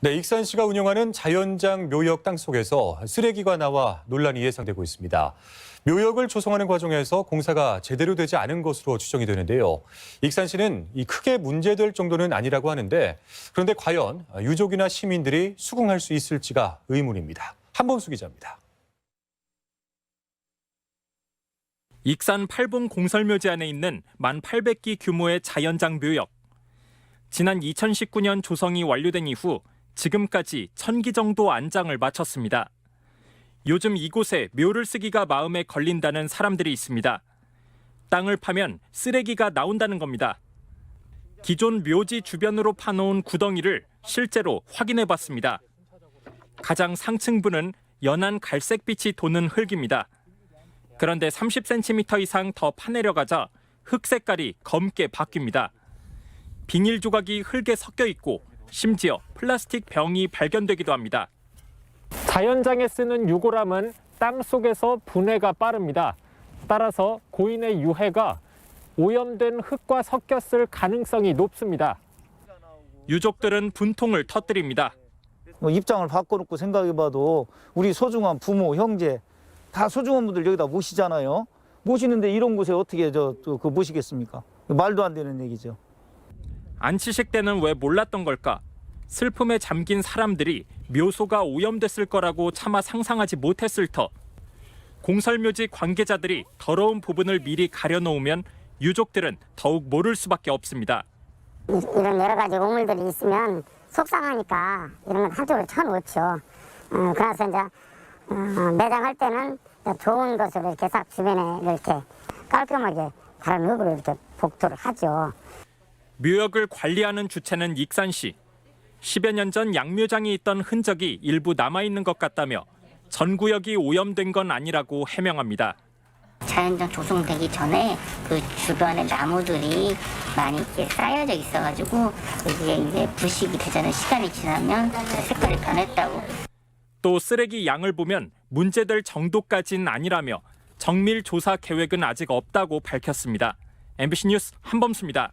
네, 익산시가 운영하는 자연장 묘역 땅속에서 쓰레기가 나와 논란이 예상되고 있습니다. 묘역을 조성하는 과정에서 공사가 제대로 되지 않은 것으로 추정이 되는데요. 익산시는 이 크게 문제될 정도는 아니라고 하는데 그런데 과연 유족이나 시민들이 수긍할 수 있을지가 의문입니다. 한범수 기자입니다. 익산 팔봉 공설묘지 안에 있는 1,800기 규모의 자연장 묘역. 지난 2019년 조성이 완료된 이후 지금까지 1,000기 정도 안장을 마쳤습니다. 요즘 이곳에 묘를 쓰기가 마음에 걸린다는 사람들이 있습니다. 땅을 파면 쓰레기가 나온다는 겁니다. 기존 묘지 주변으로 파놓은 구덩이를 실제로 확인해 봤습니다. 가장 상층부는 연한 갈색빛이 도는 흙입니다. 그런데 30cm 이상 더 파내려가자 흙 색깔이 검게 바뀝니다. 비닐 조각이 흙에 섞여 있고 심지어 플라스틱 병이 발견되기도 합니다. 자연장에 쓰는 유골함은 땅 속에서 분해가 빠릅니다. 따라서 고인의 유해가 오염된 흙과 섞였을 가능성이 높습니다. 유족들은 분통을 터뜨립니다. 입장을 바꿔놓고 생각해봐도 우리 소중한 부모, 형제 다 소중한 분들 여기다 모시잖아요. 모시는데 이런 곳에 어떻게 모시겠습니까? 말도 안 되는 얘기죠. 안치식 때는 왜 몰랐던 걸까? 슬픔에 잠긴 사람들이 묘소가 오염됐을 거라고 차마 상상하지 못했을 터. 공설묘지 관계자들이 더러운 부분을 미리 가려놓으면 유족들은 더욱 모를 수밖에 없습니다. 이런 여러 가지 오물들이 있으면 속상하니까 이런 건 한쪽으로 쳐놓죠. 그래서 이제 매장할 때는 좋은 것으로 이렇게 싹 주변에 이렇게 깔끔하게 다른 흙으로 이렇게 복도를 하죠. 묘역을 관리하는 주체는 익산시. 10여 년 전 양묘장이 있던 흔적이 일부 남아있는 것 같다며 전 구역이 오염된 건 아니라고 해명합니다. 자연장 조성되기 전에 그 주변에 나무들이 많이 이렇게 쌓여져 있어가지고 이게 이제 부식이 되잖아요. 시간이 지나면 색깔이 변했다고. 또 쓰레기 양을 보면 문제될 정도까지는 아니라며 정밀 조사 계획은 아직 없다고 밝혔습니다. MBC 뉴스 한범수입니다.